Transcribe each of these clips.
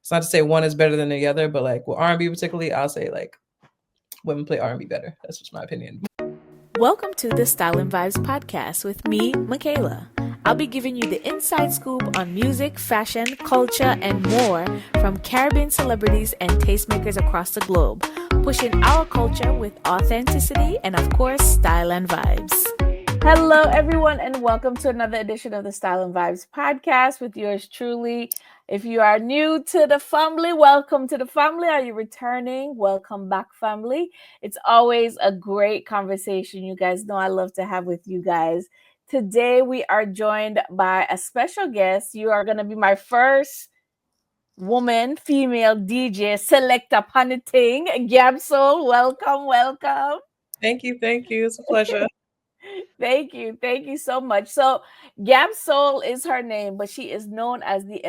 It's not to say one is better than the other, but like with R&B particularly, I'll say like women play R&B better. That's just my opinion. Welcome to the Style and Vibes podcast with me, Michaela. I'll be giving you the inside scoop on music, fashion, culture, and more from Caribbean celebrities and tastemakers across the globe, pushing our culture with authenticity and, of course, style and vibes. Hello, everyone, and welcome to another edition of the Style and Vibes podcast with yours truly. If you are new to the family, welcome to the family. Are you returning? Welcome back, family. It's always a great conversation. You guys know I love to have with you guys. Today, we are joined by a special guest. You are going to be my first woman, female DJ, selector, We Ting, GabSoul. Welcome. Thank you. It's a pleasure. Thank you so much. So GabSoul is her name, but she is known as the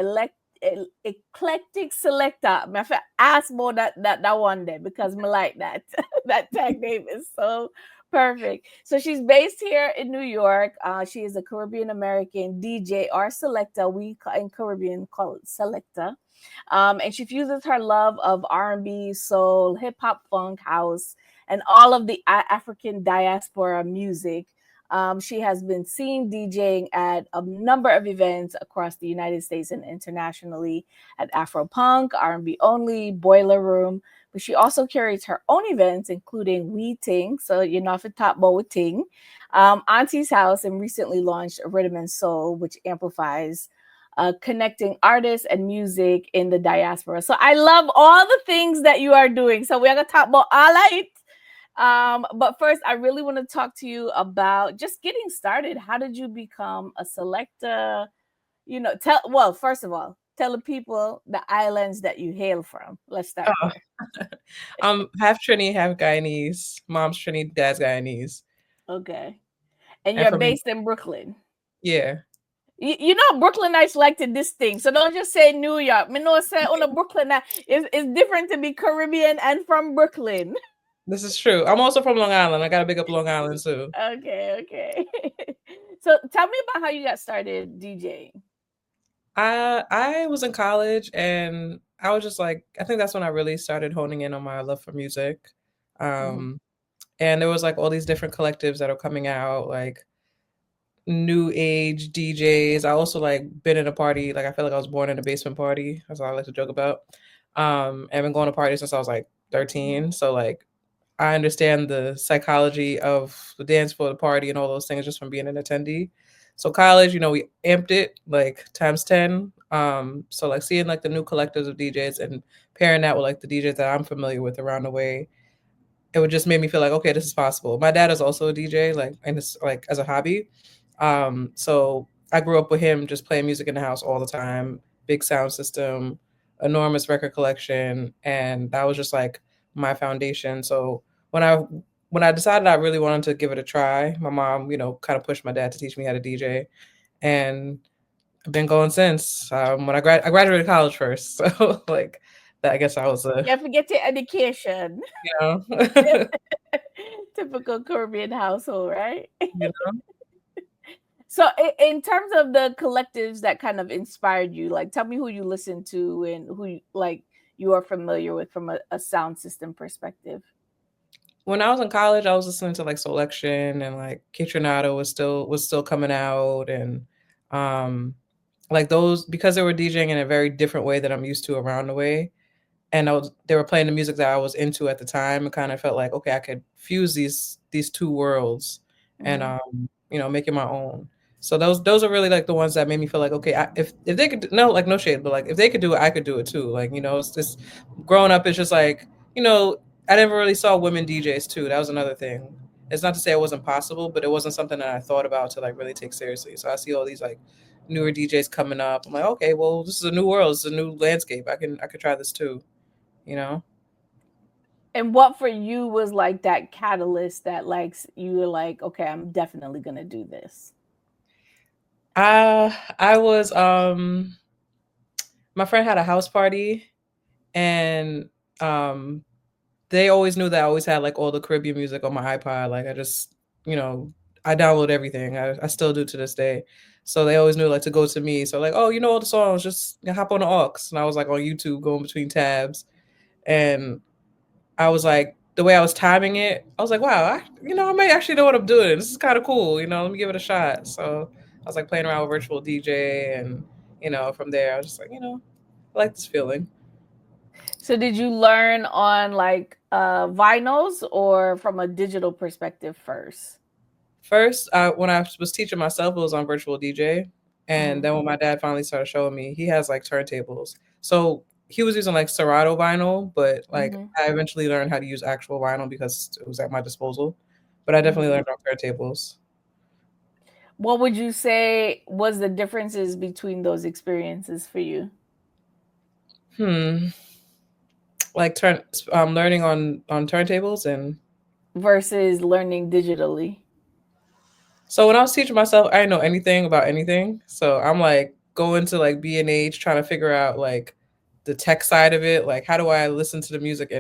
eclectic selector. I ask more that one day because I like that. That tag name is so perfect. So she's based here in New York. She is a Caribbean American DJ or selector. We in Caribbean call it selector. And she fuses her love of R&B, soul, hip hop, funk, house, and all of the African diaspora music. She has been seen DJing at a number of events across the United States and internationally at Afropunk, R&B Only, Boiler Room. But she also curates her own events, including We Ting, so you're not for top boy with Ting, Auntie's House, and recently launched Riddim and Soul, which amplifies connecting artists and music in the diaspora. So I love all the things that you are doing. So we're going to talk about all of it. But first, I really want to talk to you about just getting started. How did you become a selector? First of all, tell the people the islands that you hail from. Let's start there. I'm half Trini, half Guyanese. Mom's Trini, dad's Guyanese. Okay. And And you're from based in Brooklyn. Yeah. You know, Brooklynites like to this thing. So don't just say New York. Me know say on a Brooklyn it's different to be Caribbean and from Brooklyn. This is true. I'm also from Long Island. I got to big up Long Island too. Okay. So tell me about how you got started DJing. I was in college and I was just like, I think that's when I really started honing in on my love for music. And there was like all these different collectives that are coming out, like new age DJs. I also like been in a party, like I feel like I was born in a basement party. That's all I like to joke about. I've been going to parties since I was like 13. So like I understand the psychology of the dance floor, the party, and all those things just from being an attendee. So college, we amped it like times 10. So like seeing like the new collectives of DJs and pairing that with like the DJs that I'm familiar with around the way, it would just make me feel like, okay, this is possible. My dad is also a DJ, like, and it's like as a hobby. So I grew up with him just playing music in the house all the time, big sound system, enormous record collection, and that was just like my foundation. So when I decided I really wanted to give it a try, my mom, kind of pushed my dad to teach me how to DJ, and I've been going since. When I graduated college first, so like that, I guess I was You have to get your education. you know, Typical Caribbean household, right? you know. So in terms of the collectives that kind of inspired you, like tell me who you listen to and who you are familiar with from a sound system perspective. When I was in college, I was listening to like Selection and like Trinidadian was still coming out, and um like those, because they were DJing in a very different way that I'm used to around the way, and they were playing the music that I was into at the time. It kind of felt like, okay, I could fuse these two worlds and make it my own. So those are really like the ones that made me feel like, okay, if they could, no, like no shade, but like if they could do it, I could do it too. Like, it's just growing up, it's just like, I never really saw women DJs too. That was another thing. It's not to say it wasn't possible, but it wasn't something that I thought about to like really take seriously. So I see all these like newer DJs coming up. I'm like, okay, well, this is a new world. It's a new landscape. I could try this too. And what for you was like that catalyst that like you were like, okay, I'm definitely gonna do this? I was my friend had a house party, and they always knew that I always had like all the Caribbean music on my iPod. Like I just, I download everything. I still do to this day. So they always knew like to go to me. So like, oh, you know all the songs, just hop on the aux. And I was like on YouTube going between tabs. And I was like, the way I was timing it, I was like, wow, I might actually know what I'm doing. This is kind of cool. Let me give it a shot. So I was like playing around with virtual DJ, and from there I was just like, I like this feeling. So did you learn on like vinyls or from a digital perspective first? First, when I was teaching myself, it was on virtual DJ, and Mm-hmm. then when my dad finally started showing me, he has like turntables. So he was using like Serato vinyl, but like Mm-hmm. I eventually learned how to use actual vinyl because it was at my disposal. But I definitely Mm-hmm. learned on turntables. What would you say was the differences between those experiences for you Hmm. Like learning on turntables. And versus learning digitally? so when I was teaching myself, I didn't know anything about anything. So I'm like going to like B&H trying to figure out like the tech side of it. Like how do I listen to the music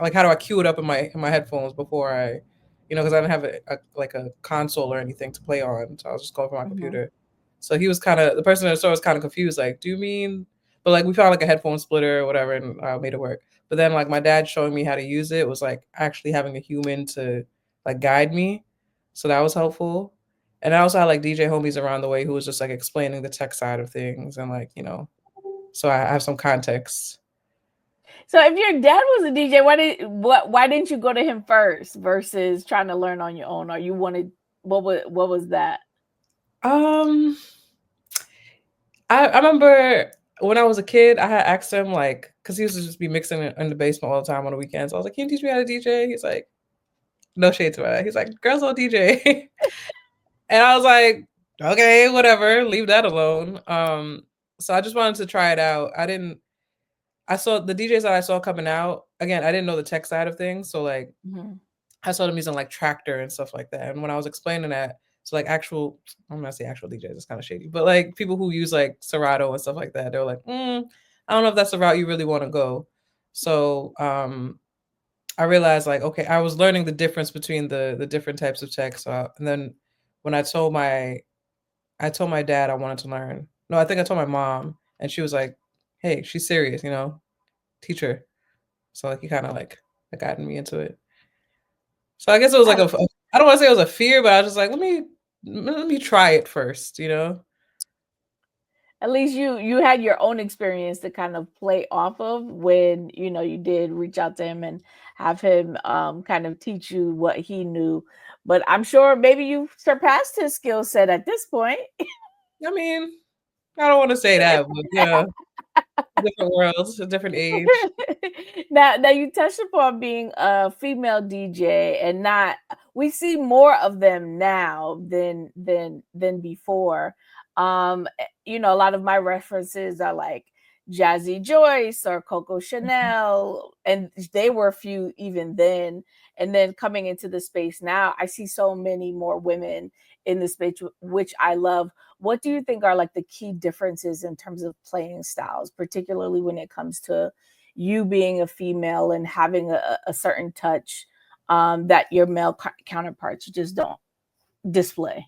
like how do I cue it up in my headphones before because I didn't have like a console or anything to play on. So I was just going for my Mm-hmm. computer. So he was the person in the store was kind of confused. Like, do you mean? But like we found like a headphone splitter or whatever, and made it work. But then like my dad showing me how to use it was like actually having a human to like guide me, so that was helpful. And I also had like DJ homies around the way who was just like explaining the tech side of things, and like, so I have some context. So if your dad was a DJ, why didn't you go to him first versus trying to learn on your own? Or you wanted what was that? Um, I remember when I was a kid, I had asked him like, because he used to just be mixing it in the basement all the time on the weekends. I was like, "Can you teach me how to DJ?" He's like, "No shade to that." He's like, "Girls don't DJ," and I was like, "Okay, whatever, leave that alone." So I just wanted to try it out. I saw the DJs that I saw coming out. Again, I didn't know the tech side of things, so like Mhm. I saw them using like Tractor and stuff like that. And when I was explaining that, so like I'm gonna say actual DJs, it's kind of shady, but like people who use like Serato and stuff like that, they were like, I don't know if that's the route you really want to go. So I realized like, okay, I was learning the difference between the different types of tech. And then when I told my dad I wanted to learn. No, I think I told my mom, and she was like, "Hey, she's serious, teach her." So like he kind of like guided me into it. So I guess it was like At, I don't want to say it was a fear, but I was just like, let me try it first. at least you had your own experience to kind of play off of when you did reach out to him and have him kind of teach you what he knew. But I'm sure maybe you surpassed his skill set at this point. I mean, I don't want to say that, but yeah, different worlds, a different age. Now you touched upon being a female DJ, and not we see more of them now than before. A lot of my references are like Jazzy Joyce or Coco Chanel, and they were few even then. And then coming into the space now, I see so many more women in the space, which I love. What do you think are like the key differences in terms of playing styles, particularly when it comes to you being a female and having a certain touch that your male counterparts just don't display?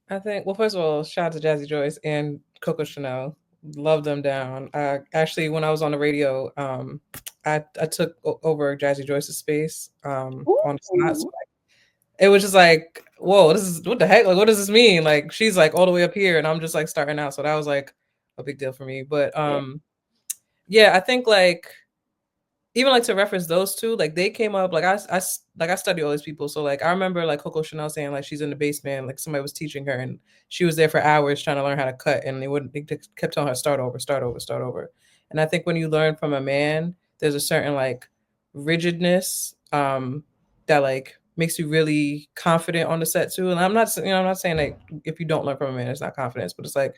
I think, well, first of all, shout out to Jazzy Joyce and Coco Chanel. Love them down. Actually, when I was on the radio, I took over Jazzy Joyce's space on the spot. So Ooh. it was just like, whoa, this is what the heck? Like, what does this mean? Like, she's like all the way up here, and I'm just like starting out. So that was like a big deal for me. But Yeah. yeah, I think like even like to reference those two, like they came up like I study all these people. So like I remember like Coco Chanel saying like she's in the basement, like somebody was teaching her, and she was there for hours trying to learn how to cut, and they kept telling her start over, start over, start over. And I think when you learn from a man, there's a certain like rigidness that like makes you really confident on the set too. And I'm not saying like if you don't learn from a man, it's not confidence, but it's like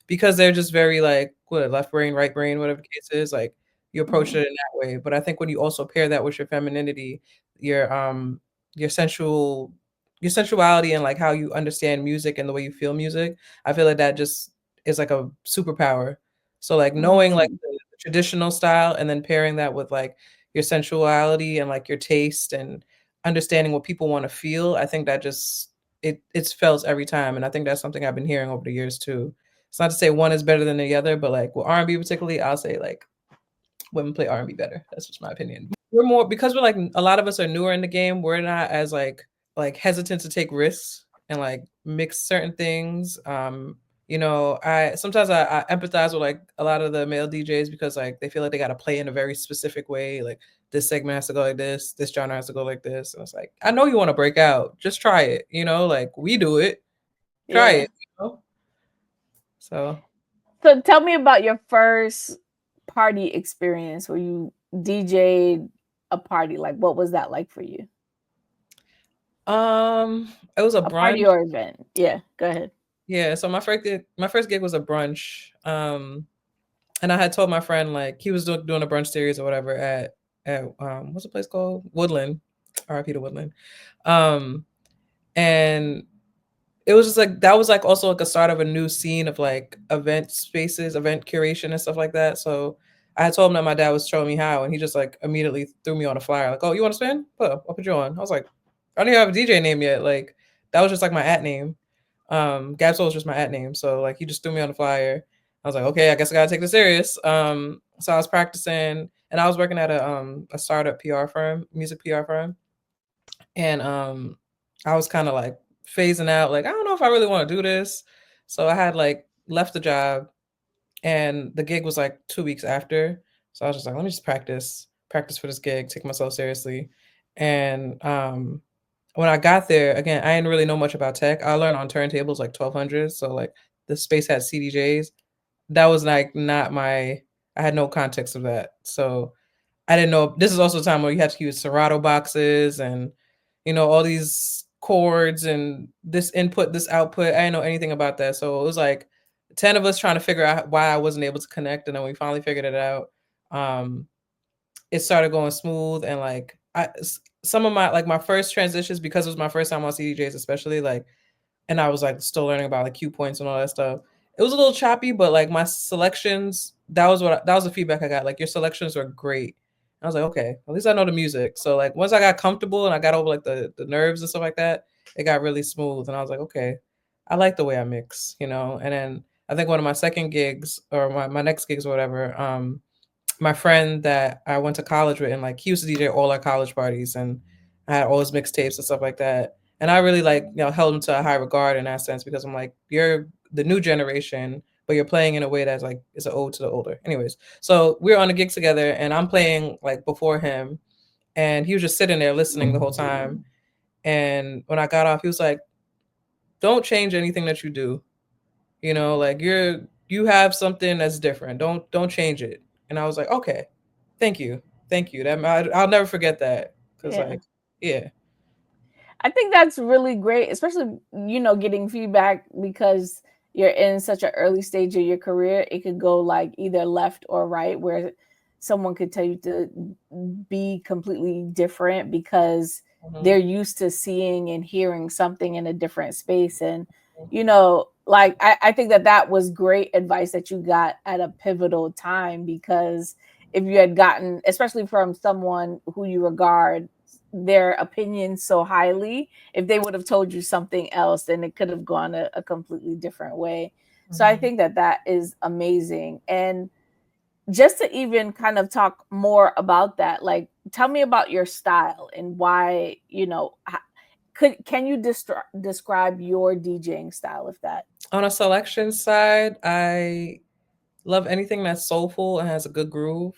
because they're just very like what left brain, right brain, whatever the case is, like you approach Mhm. it in that way. But I think when you also pair that with your femininity, your um your sensual your sensuality and like how you understand music and the way you feel music, I feel like that just is like a superpower. So like knowing like Mm. the traditional style and then pairing that with like your sensuality and like your taste and understanding what people want to feel, I think that just it's felt every time, and I think that's something I've been hearing over the years too. It's not to say one is better than the other, but like with R&B particularly, I'll say like women play R&B better. That's just my opinion. We're more because we're like a lot of us are newer in the game. We're not as like hesitant to take risks and like mix certain things. I sometimes I empathize with like a lot of the male DJs because like they feel like they got to play in a very specific way. Like this segment has to go like this genre has to go like this. And it's like I know you want to break out, just try it. Like we do it, try Yeah. it. So So tell me about your first party experience where you DJ'd a party. Like, what was that like for you? it was a A party brunch. or event? Yeah, go ahead. Yeah, so my first gig was a brunch. And I had told my friend like he was doing a brunch series or whatever at what's the place called? Woodland. RIP to Woodland. Um and it was just like that was like also like a start of a new scene of like event spaces, event curation and stuff like that. So I had told him that my dad was showing me how and he just like immediately threw me on a flyer, like, oh, you want to spin? I'll put you on. I was like, I don't even have a DJ name yet. Like that was just like my at name. GabSoul was just my at name. So like he just threw me on the flyer. I was like, okay, I guess I gotta take this serious. So I was practicing and I was working at a startup PR firm, music PR firm. And I was kind of like phasing out, like, I don't know if I really want to do this. So I had like left the job and the gig was like 2 weeks after. So I was just like, let me just practice for this gig, take myself seriously. And when I got there, again, I didn't really know much about tech. I learned on turntables like 1200s. So like the space had CDJs. That was like not my, I had no context of that. So I didn't know. This is also a time where you have to use Serato boxes and, all these chords and this input, this output. I didn't know anything about that. So it was like 10 of us trying to figure out why I wasn't able to connect. And then we finally figured it out. Um, it started going smooth and like some of my first transitions, because it was my first time on CDJs, especially like, and I was like still learning about like cue points and all that stuff. It was a little choppy, but like my selections, that was the feedback I got. Like your selections were great. I was like, okay, at least I know the music. So like once I got comfortable and I got over like the nerves and stuff like that, it got really smooth. And I was like, okay, I like the way I mix. And then I think one of my second gigs or my next gigs or whatever, my friend that I went to college with, and like he used to DJ all our college parties, and I had all his mixtapes and stuff like that. And I really like held him to a high regard in that sense because I'm like, you're the new generation, but you're playing in a way that's like it's an ode to the older. Anyways, so we were on a gig together, and I'm playing like before him, and he was just sitting there listening the whole time. And when I got off, he was like, "Don't change anything that you do. Like you have something that's different. Don't change it." And I was like, okay, thank you. I'll never forget that because Yeah. like, yeah. I think that's really great, especially, getting feedback because you're in such an early stage of your career. It could go like either left or right, where someone could tell you to be completely different because Mhm, they're used to seeing and hearing something in a different space. And, like I think that was great advice that you got at a pivotal time, because if you had gotten, especially from someone who you regard their opinions so highly, if they would have told you something else, then it could have gone a completely different way. So I mhm. think that is amazing. And just to even kind of talk more about that, like tell me about your style and why, can you describe your DJing style, if that? On a selection side, I love anything that's soulful and has a good groove.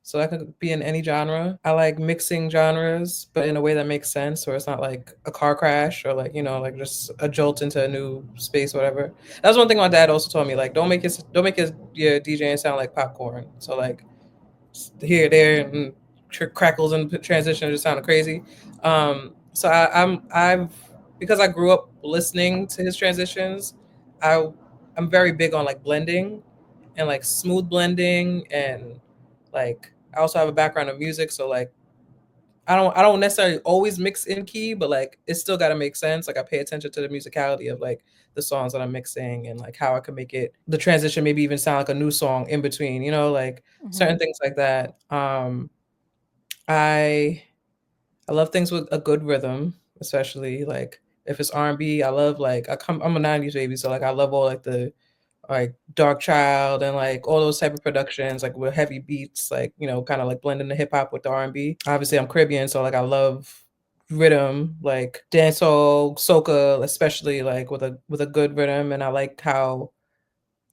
So that could be in any genre. I like mixing genres, but in a way that makes sense, or it's not like a car crash or like, like just a jolt into a new space, whatever. That's one thing my dad also told me, like, don't make your DJing sound like popcorn. So like here, there, and crackles and transition just sounded crazy. So I've because I grew up listening to his transitions, I I'm very big on like blending and like smooth blending, and like I also have a background in music, so like I don't necessarily always mix in key, but like it's still got to make sense. Like I pay attention to the musicality of like the songs that I'm mixing and like how I can make it the transition maybe even sound like a new song in between, like Mm-hmm. certain things like that. I I love things with a good rhythm, especially like If it's R&B, I love like I'm a 90s baby, so like I love all like the like Dark Child and like all those type of productions like with heavy beats, like kind of like blending the hip hop with the R&B. Obviously, I'm Caribbean, so like I love rhythm, like dancehall, soca, especially like with a good rhythm, and I like how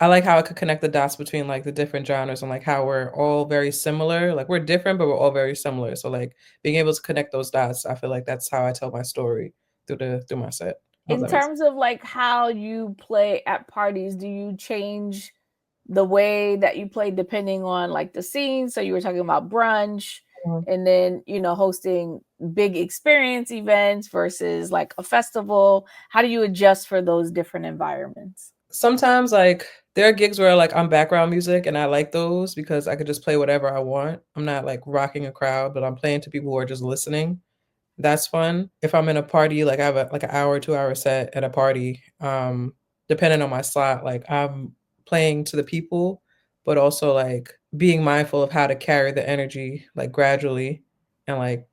I could connect the dots between like the different genres and like how we're all very similar. Like we're different, but we're all very similar. So like being able to connect those dots, I feel like that's how I tell my story through my set. I hope In that makes sense. terms of like how you play at parties, do you change the way that you play depending on like the scene? So you were talking about brunch Mhm. and then, hosting big experience events versus like a festival. How do you adjust for those different environments? Sometimes like there are gigs where like I'm background music and I like those because I could just play whatever I want. I'm not like rocking a crowd, but I'm playing to people who are just listening. That's fun. If I'm in a party, like I have like an hour, 2 hour set at a party, depending on my slot, like I'm playing to the people, but also like being mindful of how to carry the energy like gradually and like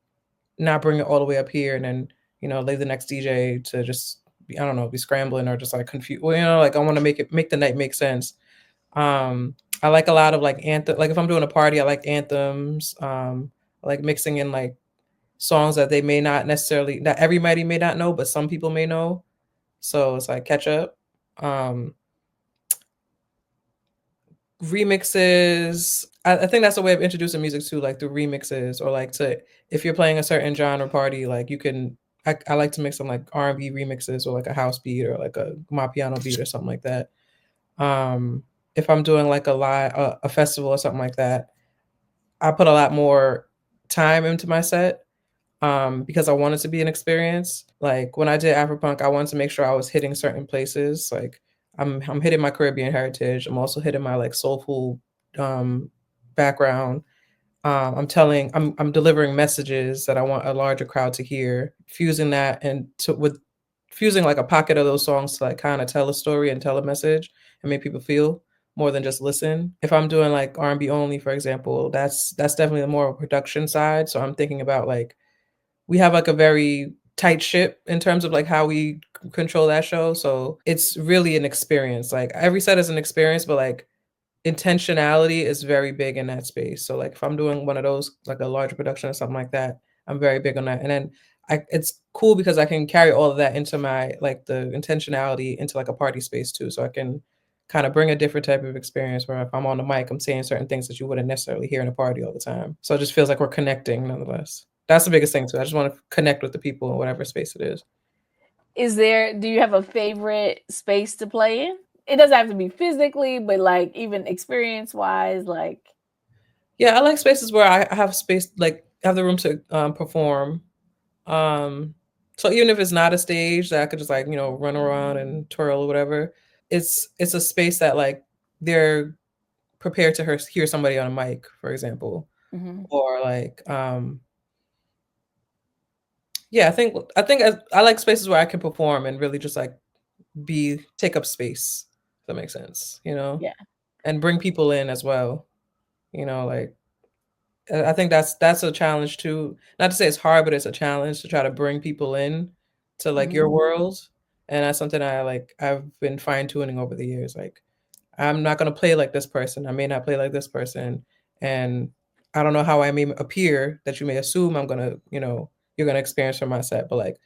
not bring it all the way up here and then, leave the next DJ to just be, I don't know, be scrambling or just like confused. Well, like I want to make the night make sense. I like a lot of like anthem, like if I'm doing a party, I like anthems. I like mixing in like songs that they may not necessarily that everybody may not know, but some people may know. So it's like catch up. Um, Remixes. I think that's a way of introducing music too, like through remixes or like to if you're playing a certain genre party, like you can. I like to mix some like R&B remixes or like a house beat or like a my piano beat or something like that. Um, if I'm doing like a festival or something like that, I put a lot more time into my set because I wanted to be an experience. Like when I did Afropunk, I wanted to make sure I was hitting certain places. Like I'm hitting my Caribbean heritage. I'm also hitting my like soulful um, background. I'm delivering messages that I want a larger crowd to hear. Fusing that and to with fusing like a pocket of those songs to like kind of tell a story and tell a message and make people feel more than just listen. If I'm doing like R&B only, for example, that's definitely the more production side. So I'm thinking about like we have like a very tight ship in terms of like how we control that show. So it's really an experience. Like every set is an experience, but like intentionality is very big in that space. So like if I'm doing one of those, like a larger production or something like that, I'm very big on that. And then it's cool because I can carry all of that into my like the intentionality into like a party space too. So I can kind of bring a different type of experience where if I'm on the mic, I'm saying certain things that you wouldn't necessarily hear in a party all the time. So it just feels like we're connecting nonetheless. That's the biggest thing too. I just want to connect with the people in whatever space it is. Do you have a favorite space to play in? It doesn't have to be physically, but like even experience wise, like Yeah, I like spaces where I have space, like have the room to perform. Um, so even if it's not a stage that I could just like, run around and twirl or whatever, it's a space that like they're prepared to hear somebody on a mic, for example. mhm. Or like yeah, I think I like spaces where I can perform and really just like be take up space, if that makes sense, Yeah. and bring people in as well, like I think that's a challenge too. Not to say it's hard, but it's a challenge to try to bring people in to like Mhm. your world. And that's something I've been fine tuning over the years. Like I'm not gonna play like this person. I may not play like this person. And I don't know how I may appear that you may assume I'm gonna, you're gonna experience from my set. But like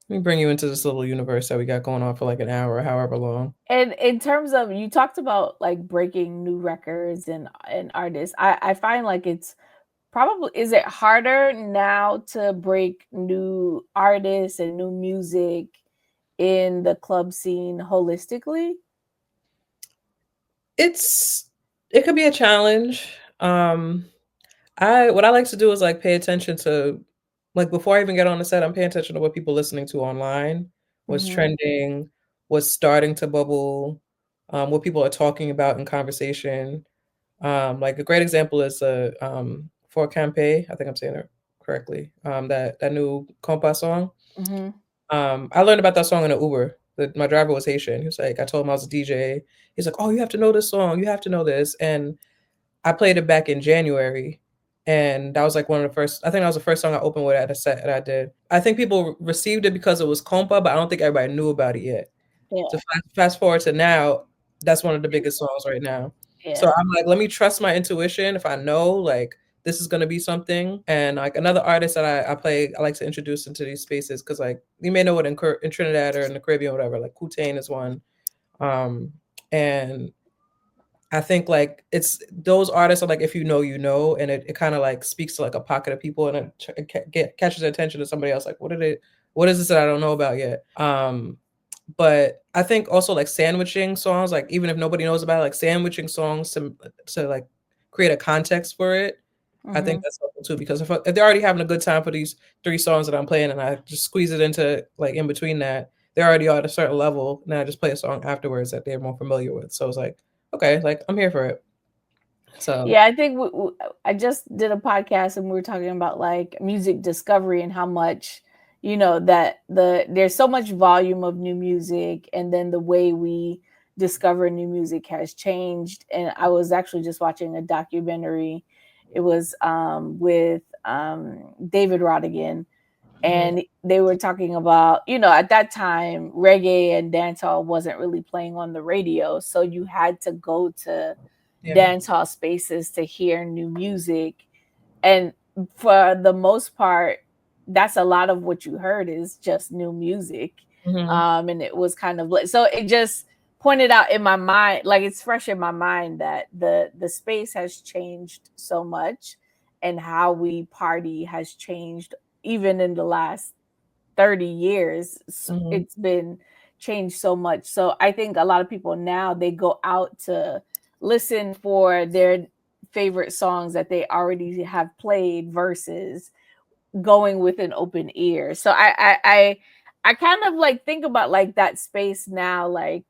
let me bring you into this little universe that we got going on for like an hour or however long. And in terms of you talked about like breaking new records and artists, I find like it's probably is it harder now to break new artists and new music in the club scene holistically? It's it could be a challenge. I what I like to do is like pay attention to like before I even get on the set, I'm paying attention to what people listening to online, what's Mhm. trending, what's starting to bubble, what people are talking about in conversation. Like a great example is for Campe, I think I'm saying it correctly. That new compa song. Mhm. I learned about that song in an Uber. My driver was Haitian. He was like, I told him I was a DJ. He's like, oh, you have to know this song. You have to know this. And I played it back in January, And that was like one of the first, I think that was the first song I opened with at a set that I did. I think people received it because it was compa, but I don't think everybody knew about it yet. So Yeah. fast forward to now, that's one of the biggest songs right now. So Yeah. I'm like, let me trust my intuition. If I know like this is gonna be something, and like another artist that I like to introduce into these spaces because like you may know it in Trinidad or in the Caribbean, or whatever. Like We Ting is one, and I think like it's those artists are like if you know, you know, and it kind of like speaks to like a pocket of people, and it catches the attention of somebody else. Like, what is this that I don't know about yet? But I think also like sandwiching songs, like even if nobody knows about it, like sandwiching songs to like create a context for it. I think Mm-hmm. that's helpful too because if they're already having a good time for these 3 songs that I'm playing, and I just squeeze it into like in between that, they're already at a certain level, and then I just play a song afterwards that they're more familiar with. So it's like, okay, like I'm here for it. So Yeah, I think I just did a podcast and we were talking about like music discovery and how much, that there's so much volume of new music, and then the way we discover new music has changed. And I was actually just watching a documentary. It was with David Rodigan, mhm, and they were talking about, at that time reggae and dancehall wasn't really playing on the radio, so you had to go to yeah, dance hall spaces to hear new music. And for the most part, that's a lot of what you heard is just new music. mhm, And it was kind of like, so it just pointed out in my mind, like it's fresh in my mind that the space has changed so much, and how we party has changed even in the last 30 years. mhm, It's been changed so much. So I think a lot of people now, they go out to listen for their favorite songs that they already have played versus going with an open ear. So I kind of like think about like that space now, like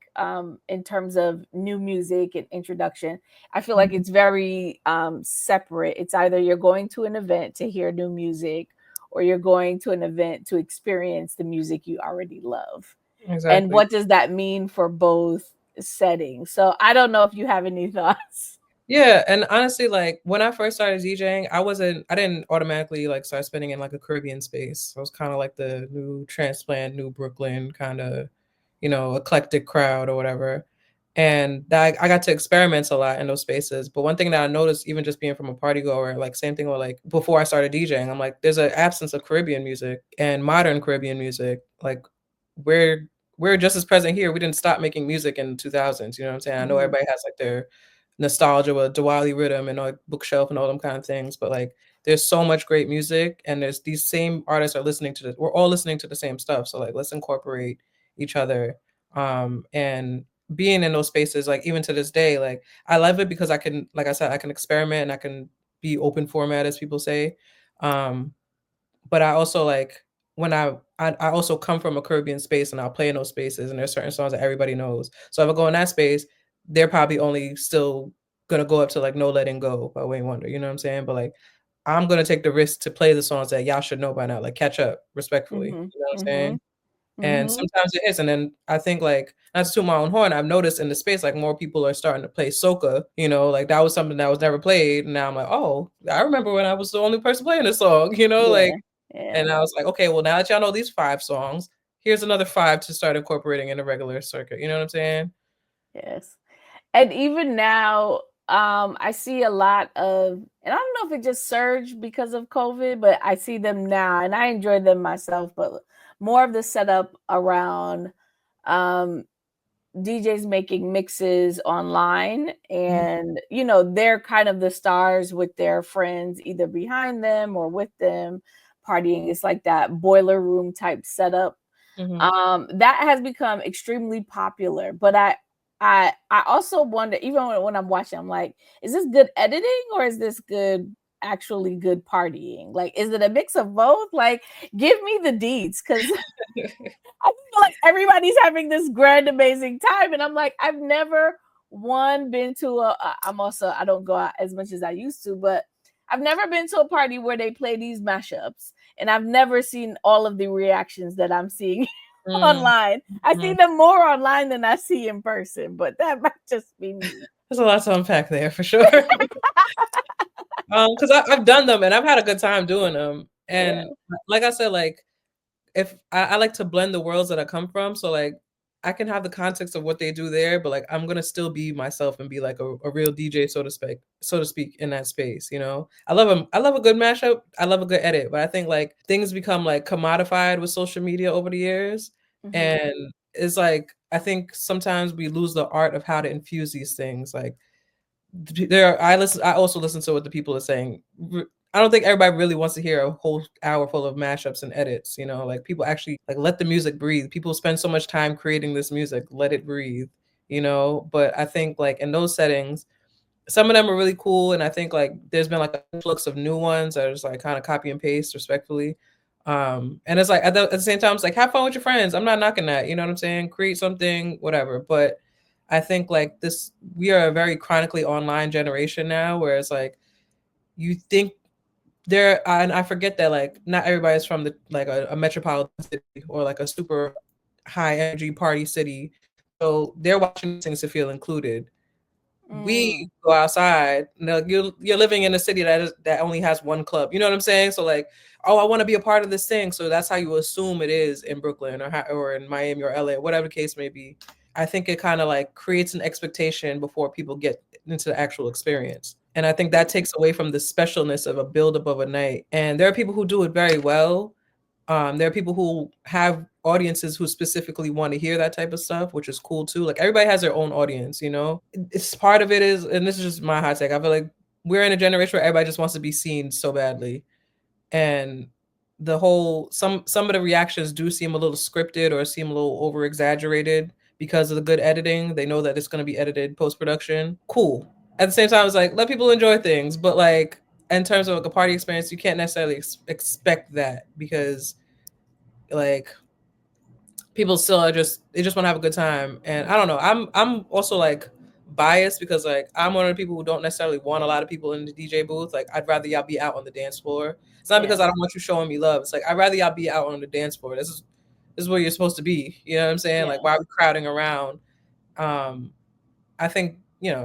in terms of new music and introduction. I feel like mhm, it's very separate. It's either you're going to an event to hear new music, or you're going to an event to experience the music you already love. And exactly. what does that mean for both settings? So I don't know if you have any thoughts. Yeah, and honestly, like when I first started DJing, I didn't automatically like start spinning in like a Caribbean space. I was kind of like the new transplant, new Brooklyn kind of, eclectic crowd or whatever. And that I got to experiment a lot in those spaces. But one thing that I noticed, even just being from a party goer, like same thing with like before I started DJing, I'm like, there's an absence of Caribbean music and modern Caribbean music. Like we're we're just as present here. We didn't stop making music in the 2000s. You know what I'm saying? I know Mhm. everybody has like their nostalgia with Diwali Riddim and like Bookshelf and all them kind of things, but like there's so much great music, and there's these same artists are listening to this. We're all listening to the same stuff, so like let's incorporate each other. And being in those spaces, like even to this day, like I love it because I can, like I said, I can experiment and I can be open format, as people say. Um, but I also like when I also come from a Caribbean space, and I'll play in those spaces, and there's certain songs that everybody knows. So if I go in that space, they're probably only still gonna go up to like No Letting Go by Wayne Wonder, you know what I'm saying? But like I'm gonna take the risk to play the songs that y'all should know by now, like Catch Up, respectfully. Mhm. You know what I'm saying? Mhm. And Mhm. sometimes it hits, and then I think, like, not to toot my own horn, I've noticed in the space, like, more people are starting to play soca, like, that was something that was never played, and now I'm like, "Oh, I remember when I was the only person playing this song," like, Yeah. Yeah. and I was like, "Okay, well, now that y'all know these 5 songs, here's another 5 to start incorporating in the regular circuit," you know what I'm saying? Yes. And even now, I see a lot of, and I don't know if it just surged because of COVID, but I see them now, and I enjoy them myself. But more of the setup around um, DJs making mixes online, Mhm, and they're kind of the stars with their friends either behind them or with them partying. It's like that boiler room type setup. mhm. That has become extremely popular, but I also wonder, even when I'm watching, I'm like, is this good editing or is this actually good partying? Like, is it a mix of both? Like, give me the deeds, because I feel like everybody's having this grand, amazing time, and I'm like, I've never been to I'm also, I don't go out as much as I used to, but I've never been to a party where they play these mashups, and I've never seen all of the reactions that I'm seeing Mm, online. I see mhm. them more online than I see in person, but that might just be me. There's a lot to unpack there for sure. Because I've done them and I've had a good time doing them. Yeah. And like I said, like if I like to blend the worlds that I come from, so like I can have the context of what they do there, but like I'm gonna still be myself and be like a real DJ, so to speak, in that space. You know, I love a good mashup. I love a good edit, but I think like things become like commodified with social media over the years, Hmm. and it's like I think sometimes we lose the art of how to infuse these things. Like I also listen to what the people are saying. I don't think everybody really wants to hear a whole hour full of mashups and edits, you know, like people actually like let the music breathe. People spend so much time creating this music, let it breathe, you know. But I think like in those settings, some of them are really cool, and I think like there's been like an influx of new ones that are just like kind of copy and paste respectfully. And it's like at the same time, it's like have fun with your friends. I'm not knocking that, you know what I'm saying? Create something, whatever. But I think like this, we are a very chronically online generation now, where it's like you think there, and I forget that like not everybody's from the like a metropolitan city or like a super high energy party city, so they're watching these things to feel included. We Mm. go outside. Now you're living in a city that only has one club. You know what I'm saying? So like, oh, I want to be a part of this thing. So that's how you assume it is in Brooklyn or in Miami or LA, whatever the case may be. I think it kind of like creates an expectation before people get into the actual experience. And I think that takes away from the specialness of a build up of a night. And there are people who do it very well. There are people who have audiences who specifically want to hear that type of stuff, which is cool too. Like everybody has their own audience, you know. It's part of it is, and this is just my hot take. I feel like we're in a generation where everybody just wants to be seen so badly, and the whole some of the reactions do seem a little scripted or seem a little over exaggerated because of the good editing. They know that it's going to be edited post production. Cool. At the same time, it's like let people enjoy things, but like in terms of like a party experience, you can't necessarily expect that because like people still are just they just want to have a good time. And I don't know, I'm also like biased because like I'm one of the people who don't necessarily want a lot of people in the DJ booth. Like I'd rather y'all be out on the dance floor. It's not Yeah. because I don't want you showing me love. It's like I'd rather y'all be out on the dance floor. This is where you're supposed to be, you know what I'm saying? Yeah. Like why are we crowding around? um I think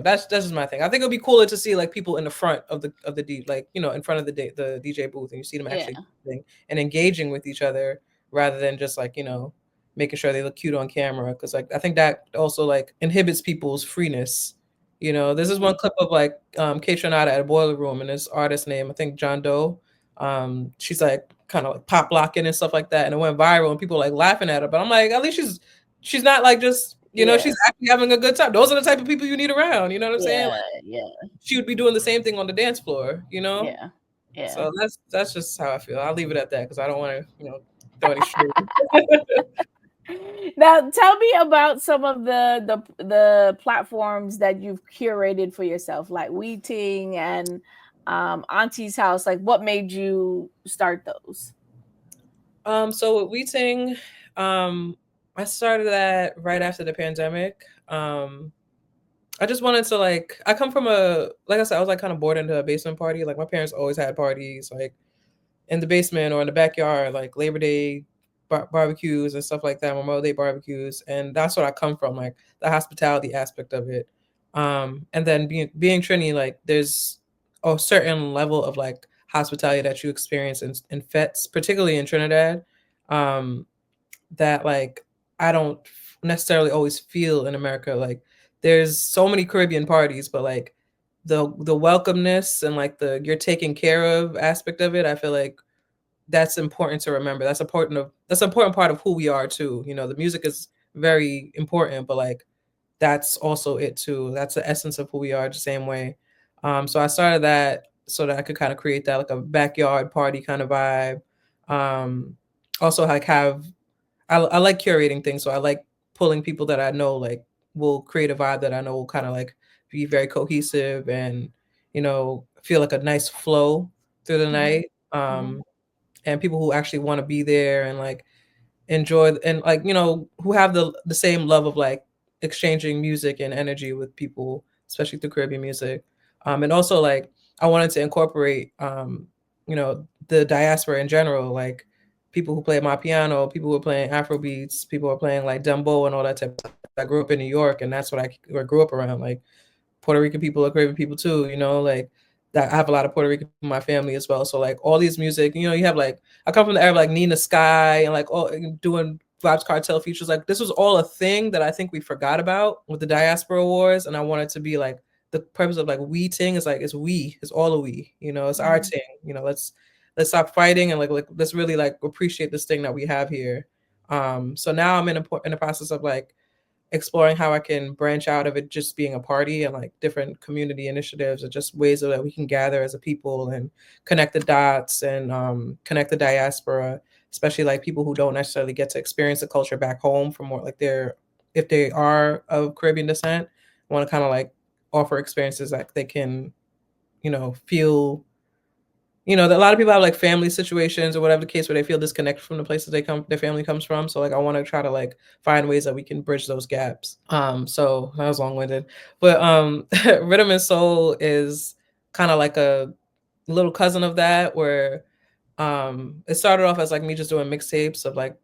that's just my thing. I think it'll be cooler to see like people in the front of the D, like in front of the DJ booth, and you see them Yeah. actually dancing and engaging with each other rather than just like making sure they look cute on camera. Because like I think that also like inhibits people's freeness. This is Mm. one clip of like K Tronada at a boiler room, and this artist name I think John Doe. She's like kind of like pop locking and stuff like that, and it went viral, and people like laughing at her. But I'm like, at least she's not like just Yeah. she's actually having a good time. Those are the type of people you need around. You know what I'm saying? Yeah. Like Yeah. she would be doing the same thing on the dance floor. Yeah. Yeah. So that's just how I feel. I'll leave it at that because I don't want to throw any shade. Now tell me about some of the platforms that you've curated for yourself, like We Ting and Auntie's House. Like, what made you start those? So with We Ting, I started that right after the pandemic. I just wanted to like I come from like I said, I was like kind of bored into a basement party. Like my parents always had parties like in the basement or in the backyard, like Labor Day barbecues and stuff like that, Memorial Day barbecues, and that's what I come from, like the hospitality aspect of it. And then being Trini, like there's a certain level of like hospitality that you experience in fetes, particularly in Trinidad, um, that like I don't necessarily always feel in America. Like there's so many Caribbean parties, but like the welcomeness and like the you're taken care of aspect of it, I feel like that's important to remember. That's an important part of who we are too. The music is very important, but like that's also it too. That's the essence of who we are the same way. So I started that so that I could kind of create that like a backyard party kind of vibe. Um, Also like I like curating things, so I like pulling people that I know like will create a vibe that I know will kind of like be very cohesive and feel like a nice flow through the Hmm. night. Hmm. And people who actually want to be there and like enjoy and like who have the same love of like exchanging music and energy with people, especially through Caribbean music. And also like I wanted to incorporate the diaspora in general, like people who play my piano, people who are playing Afrobeats, people who are playing like dembo and all that type of stuff. I grew up in New York, and that's what I grew up around. Like Puerto Rican people are Caribbean people too, like that I have a lot of Puerto Rican in my family as well. So like all these music, you know, you have like I come from the era of like Nina Sky and like all doing Vibes Cartel features. Like this was all a thing that I think we forgot about with the diaspora wars, and I wanted to be like the purpose of like We Ting is like it's all a we, you know, it's our ting, you know, let's stop fighting and like let's really like appreciate this thing that we have here. So now I'm in the process of like exploring how I can branch out of it just being a party and like different community initiatives or just ways that we can gather as a people and connect the dots and connect the diaspora, especially like people who don't necessarily get to experience the culture back home from more like their if they are of Caribbean descent, I want to kind of like offer experiences that they can, you know, feel you know, a lot of people have like family situations or whatever the case where they feel disconnected from the places their family comes from. So like I want to try to like find ways that we can bridge those gaps. So that was long winded, but Rhythm and Soul is kind of like a little cousin of that where it started off as like me just doing mixtapes of like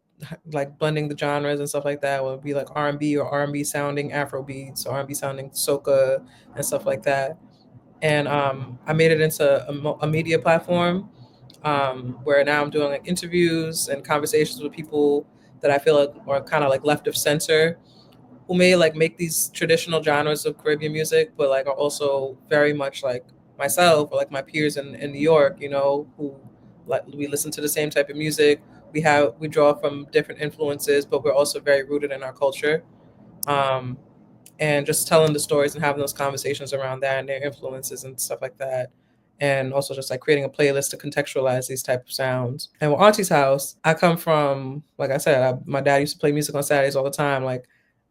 blending the genres and stuff like that. It would be like R&B or R&B sounding Afrobeats or R&B sounding soca and stuff like that. And I made it into a media platform where now I'm doing like interviews and conversations with people that I feel like are kind of like left of center, who may like make these traditional genres of Caribbean music, but like are also very much like myself or like my peers in New York, you know, who like we listen to the same type of music. We draw from different influences, but we're also very rooted in our culture. Um, and just telling the stories and having those conversations around that and their influences and stuff like that, and also just like creating a playlist to contextualize these type of sounds. And with Auntie's house, I come from, like I said, my dad used to play music on Saturdays all the time. Like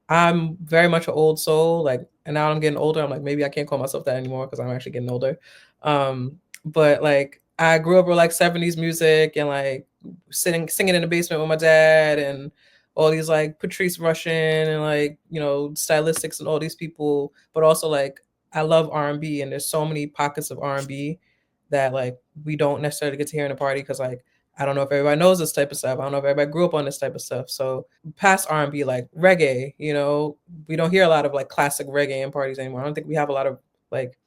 I'm very much an old soul. Like, and now I'm getting older. I'm like, maybe I can't call myself that anymore because I'm actually getting older. But like, I grew up with like 70s music and like singing in the basement with my dad and all these like Patrice Rushen and like, you know, stylistics and all these people. But also like, I love R&B and there's so many pockets of R&B that like we don't necessarily get to hear in a party because like I don't know if everybody knows this type of stuff. I don't know if everybody grew up on this type of stuff. So past R&B, like reggae, you know, we don't hear a lot of like classic reggae in parties anymore. I don't think we have a lot of like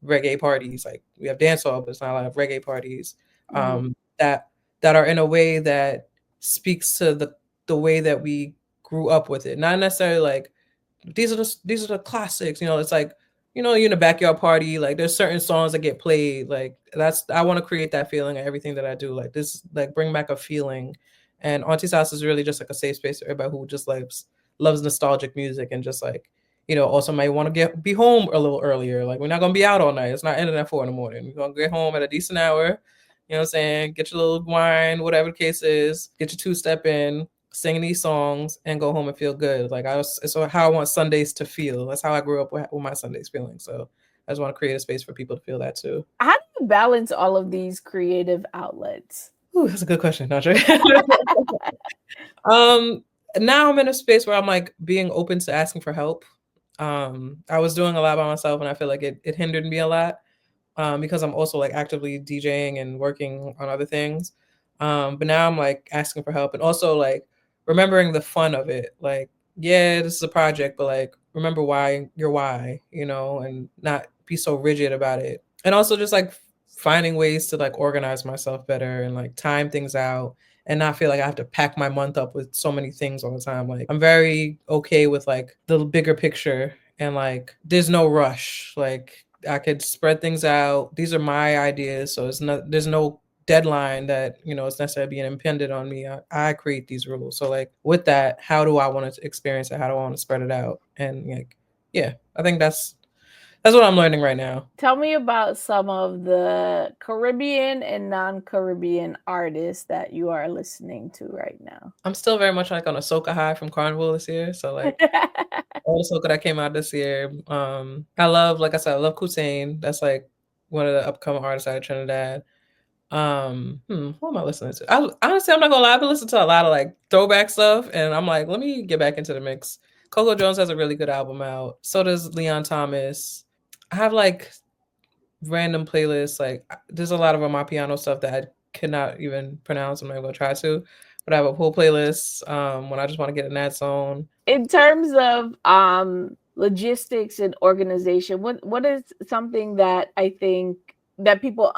reggae parties. Like we have dancehall, but it's not a lot of reggae parties Mm-hmm. that that are in a way that speaks to the way that we grew up with it. Not necessarily like these are the classics. You know, it's like you know you're in a backyard party. Like there's certain songs that get played. Like that's I want to create that feeling in everything that I do. Like this, like bring back a feeling. And Auntie's house is really just like a safe space for everybody who just loves nostalgic music and just like you know also might want to be home a little earlier. Like we're not gonna be out all night. It's not ending at 4 in the morning. We're gonna get home at a decent hour. You know what I'm saying? Get your little wine, whatever the case is. Get your two step in, sing these songs and go home and feel good. Like it's how I want Sundays to feel. That's how I grew up with my Sundays feeling. So I just want to create a space for people to feel that too. How do you balance all of these creative outlets? Ooh, that's a good question, Nacho. um, Now I'm in a space where I'm like being open to asking for help. I was doing a lot by myself, and I feel like it hindered me a lot because I'm also like actively DJing and working on other things. But now I'm like asking for help and also like remembering the fun of it. Like, yeah, this is a project, but like remember why, you know, and not be so rigid about it. And also just like finding ways to like organize myself better and like time things out and not feel like I have to pack my month up with so many things all the time. Like I'm very okay with like the bigger picture and like there's no rush. Like I could spread things out. These are my ideas, so there's no deadline that you know is necessarily being impended on me. I create these rules. So like with that, how do I want to experience it? How do I want to spread it out? And like, yeah, I think that's what I'm learning right now. Tell me about some of the Caribbean and non-Caribbean artists that you are listening to right now. I'm still very much like on a soca high from Carnival this year. So like all the soca that came out this year. I love, like I said, I love Kutain. That's like one of the upcoming artists out of Trinidad. Who am I listening to? Honestly, I'm not gonna lie, I've been listening to a lot of like throwback stuff, and I'm like, let me get back into the mix. Coco Jones has a really good album out. So does Leon Thomas. I have like random playlists. Like there's a lot of my piano stuff that I cannot even pronounce. I'm not gonna try to, but I have a whole playlist when I just want to get in that zone. In terms of logistics and organization, what is something that I think that people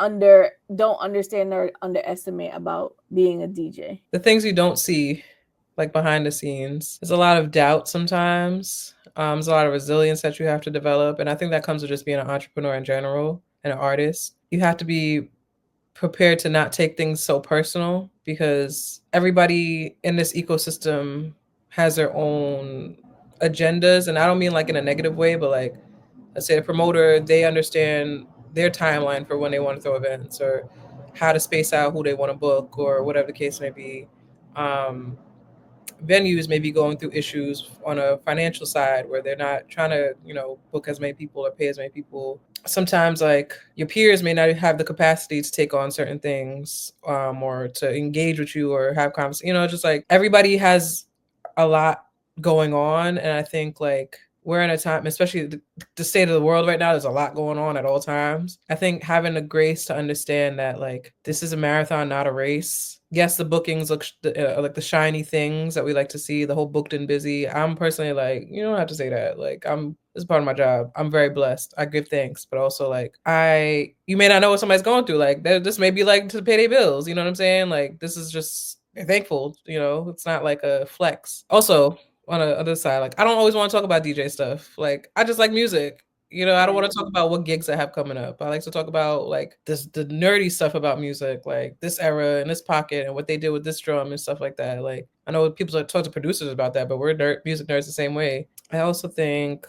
don't understand or underestimate about being a DJ? The things you don't see, like behind the scenes. There's a lot of doubt sometimes. There's a lot of resilience that you have to develop, and I think that comes with just being an entrepreneur in general and an artist. You have to be prepared to not take things so personal because everybody in this ecosystem has their own agendas, and I don't mean like in a negative way, but like let's say a promoter, they understand their timeline for when they want to throw events or how to space out who they want to book or whatever the case may be. Um, Venues may be going through issues on a financial side where they're not trying to, book as many people or pay as many people. Sometimes, like your peers may not have the capacity to take on certain things, or to engage with you or have conversations. Just like everybody has a lot going on, and I think like we're in a time, especially the state of the world right now, there's a lot going on at all times. I think having the grace to understand that like this is a marathon, not a race. Yes, the bookings look like the shiny things that we like to see, the whole booked and busy. I'm personally like, you don't have to say that. Like this is part of my job. I'm very blessed. I give thanks, but also like you may not know what somebody's going through. Like this may be like to pay their bills. You know what I'm saying? Like this is just thankful. It's not like a flex. Also, on the other side, like I don't always want to talk about DJ stuff. Like I just like music. I don't want to talk about what gigs I have coming up. I like to talk about like the nerdy stuff about music, like this era and this pocket and what they did with this drum and stuff like that. Like I know people talk to producers about that, but we're music nerds the same way. I also think,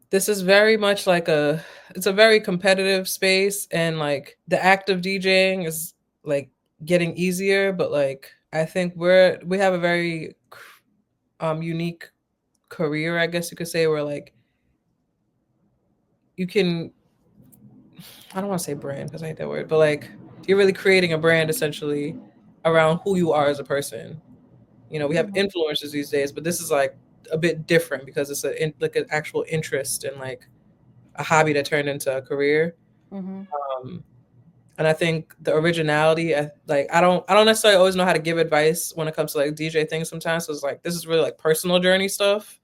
this is very much like it's a very competitive space, and like the act of DJing is like getting easier, but like I think we have a very unique career, I guess you could say, where like you can, I don't want to say brand because I hate that word, but like you're really creating a brand essentially around who you are as a person. We have influencers these days, but this is like a bit different because it's like an actual interest and like a hobby that turned into a career. Um, and I think the originality, I don't necessarily always know how to give advice when it comes to like DJ things sometimes. So it's like this is really like personal journey stuff.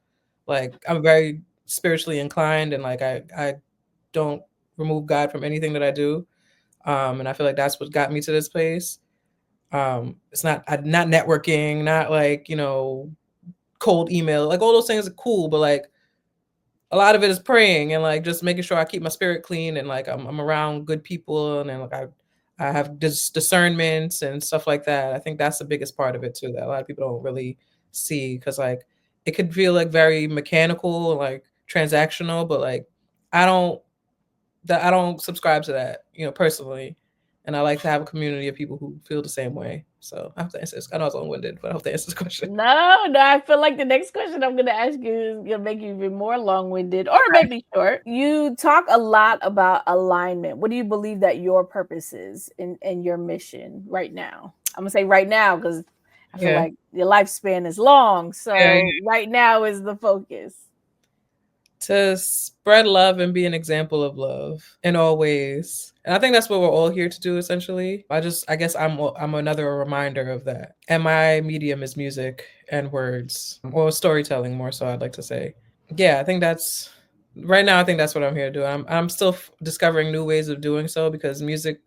Like I'm very spiritually inclined, and like I don't remove God from anything that I do. And I feel like that's what got me to this place. It's not networking, not like cold email, like all those things are cool, but like a lot of it is praying and like just making sure I keep my spirit clean, and like I'm around good people, and then like I have discernment and stuff like that. I think that's the biggest part of it too that a lot of people don't really see, because like it could feel like very mechanical, like transactional, but like I don't I don't subscribe to that, personally. And I like to have a community of people who feel the same way. So I hope that answers. I know it's long-winded, but I hope that answers the question. No, I feel like the next question I'm going to ask you is going to make you even more long-winded or maybe short. You talk a lot about alignment. What do you believe that your purpose is in your mission right now? I'm going to say right now because I feel Yeah. like your lifespan is long. So Yeah. right now is the focus. To spread love and be an example of love in all ways. And I think that's what we're all here to do essentially. I guess I'm another reminder of that. And my medium is music and words, or storytelling more so, I'd like to say. Yeah, I think that's right now I think that's what I'm here to do. I'm still discovering new ways of doing so, because music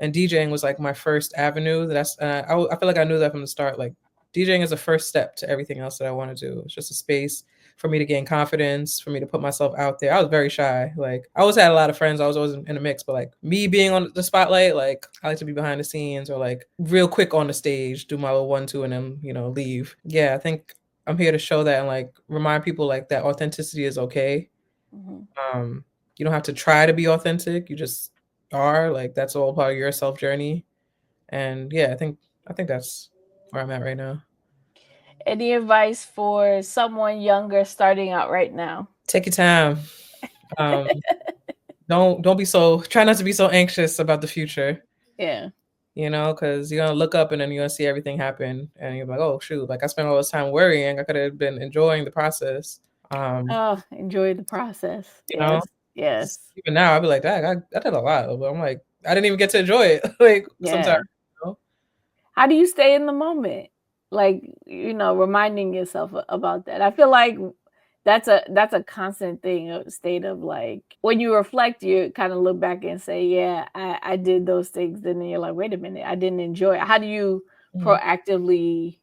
and DJing was like my first avenue. I feel like I knew that from the start. Like DJing is the first step to everything else that I want to do. It's just a space for me to gain confidence, for me to put myself out there. I was very shy. Like I always had a lot of friends. I was always in the mix, but like me being on the spotlight, like I like to be behind the scenes or like real quick on the stage, do my little 1-2 and then, leave. Yeah, I think I'm here to show that and like remind people like that authenticity is okay. Um, you don't have to try to be authentic. You just are. Like that's all part of your self journey. And yeah, I think that's where I'm at right now. Any advice for someone younger starting out right now? Take your time. Um, don't be so try not to be so anxious about the future. Yeah. Because you're gonna look up and then you're gonna see everything happen, and you're like, oh shoot, like I spent all this time worrying. I could have been enjoying the process. Oh, enjoy the process. You know, Yes. even now I'd be like, Dang, I did a lot, but I'm like, I didn't even get to enjoy it. Like Yeah. sometimes, How do you stay in the moment? Like, reminding yourself about that. I feel like that's a constant thing, a state of like, when you reflect, you kind of look back and say, yeah, I did those things. Then you're like, wait a minute, I didn't enjoy it. How do you proactively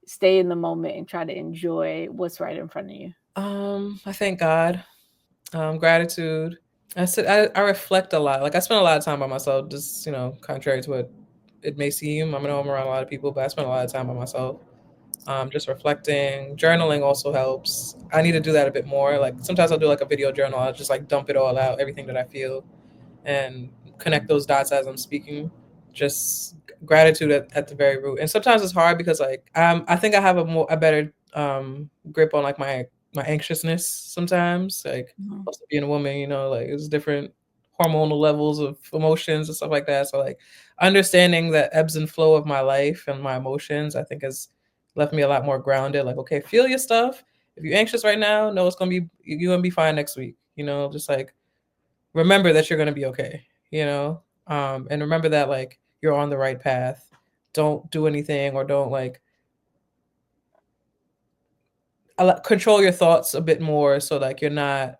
stay in the moment and try to enjoy what's right in front of you? I thank God. Gratitude. I reflect a lot. Like I spend a lot of time by myself, just, contrary to what it may seem. I'm around a lot of people, but I spend a lot of time by myself. Just reflecting. Journaling also helps. I need to do that a bit more. Like sometimes I'll do like a video journal. I'll just like dump it all out, everything that I feel, and connect those dots as I'm speaking. Just gratitude at the very root. And sometimes it's hard because like I think I have a better grip on like my anxiousness sometimes. Like also being a woman, like it's different hormonal levels of emotions and stuff like that. So like understanding the ebbs and flow of my life and my emotions, I think has left me a lot more grounded. Like, okay, feel your stuff. If you're anxious right now, know you're gonna be fine next week. Just like remember that you're gonna be okay. And remember that like you're on the right path. Don't do anything or don't like control your thoughts a bit more, so like you're not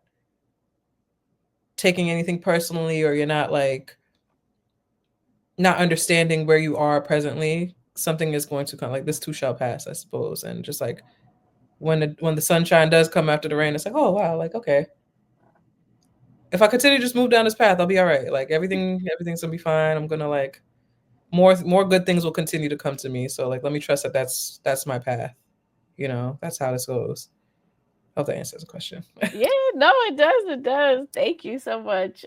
taking anything personally, or you're not like not understanding where you are presently. Something is going to come, like this too shall pass, I suppose. And just like when the sunshine does come after the rain, it's like, oh wow, like okay, if I continue to just move down this path, I'll be all right. Like everything's gonna be fine. I'm gonna like more good things will continue to come to me. So like let me trust that that's my path. That's how this goes. Hope that answers the question. Yeah, no, it does. Thank you so much.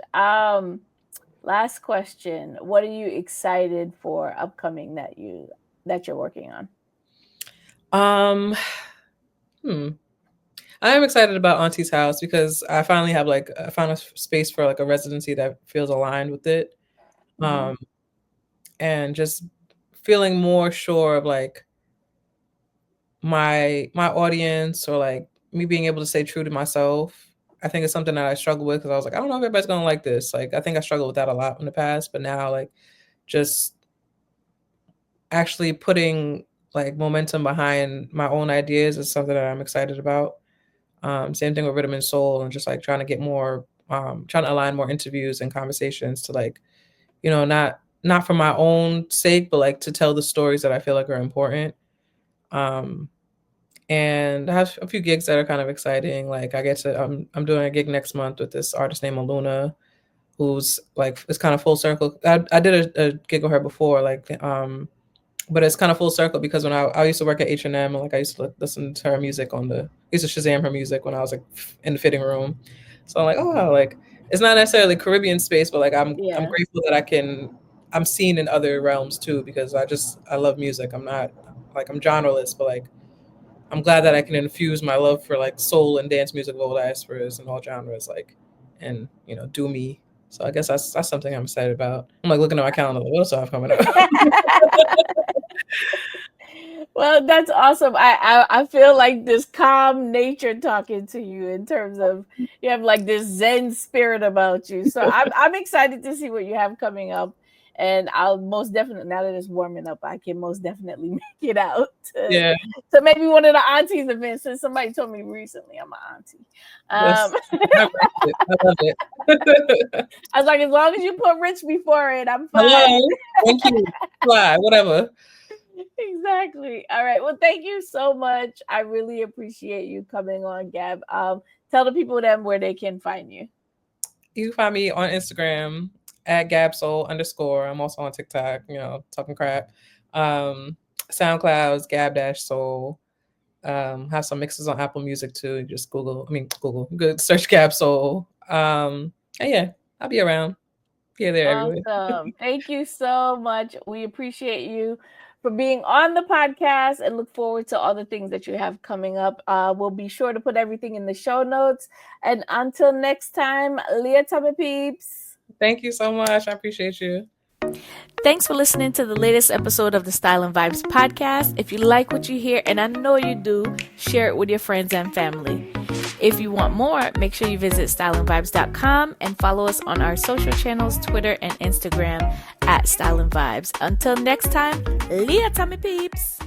Last question. What are you excited for upcoming that you're working on? I am excited about Auntie's house because I finally have I found a space for like a residency that feels aligned with it. And just feeling more sure of like my audience, or like me being able to stay true to myself. I think it's something that I struggle with because I was like, I don't know if everybody's gonna like this. Like I think I struggled with that a lot in the past, but now like just actually putting like momentum behind my own ideas is something that I'm excited about. Same thing with Riddim and Soul, and just like trying to get more, trying to align more interviews and conversations to like, not for my own sake, but like to tell the stories that I feel like are important. And I have a few gigs that are kind of exciting. Like I get to, I'm doing a gig next month with this artist named Aluna, who's like, it's kind of full circle. I did a gig with her before, like, but it's kind of full circle because when I used to work at H&M, and like I used to listen to her music I used to Shazam her music when I was like in the fitting room. So I'm like, oh wow, like it's not necessarily Caribbean space, but like I'm grateful that I'm seen in other realms too, because I love music. I'm not like, I'm genreless, but like I'm glad that I can infuse my love for like soul and dance music of all diasporas and all genres, like, and do me. So I guess that's something I'm excited about. I'm like looking at my calendar, like, what else I have coming up? Well, that's awesome. I feel like this calm nature talking to you, in terms of you have like this Zen spirit about you. So I'm excited to see what you have coming up. And I'll most definitely, now that it's warming up, I can most definitely make it out to maybe one of the Auntie's events. Since somebody told me recently I'm an auntie. I love it. I was like, as long as you put rich before it, I'm fine. Hello. Thank you. Fly, whatever. Exactly. All right. Well, thank you so much. I really appreciate you coming on, Gab. Tell the people then where they can find you. You can find me on Instagram at GabSoul _. I'm also on TikTok, talking crap. SoundCloud's Gab-Soul. Have some mixes on Apple Music too. Just Google, good, search GabSoul. And yeah, I'll be around. Here, there, everywhere. Awesome. Thank you so much. We appreciate you for being on the podcast, and look forward to all the things that you have coming up. We'll be sure to put everything in the show notes. And until next time, Leah Tummy Peeps. Thank you so much. I appreciate you. Thanks for listening to the latest episode of the Style and Vibes podcast. If you like what you hear, and I know you do, share it with your friends and family. If you want more, make sure you visit styleandvibes.com and follow us on our social channels, Twitter and Instagram at Style and Vibes. Until next time, Leah Tummy Peeps.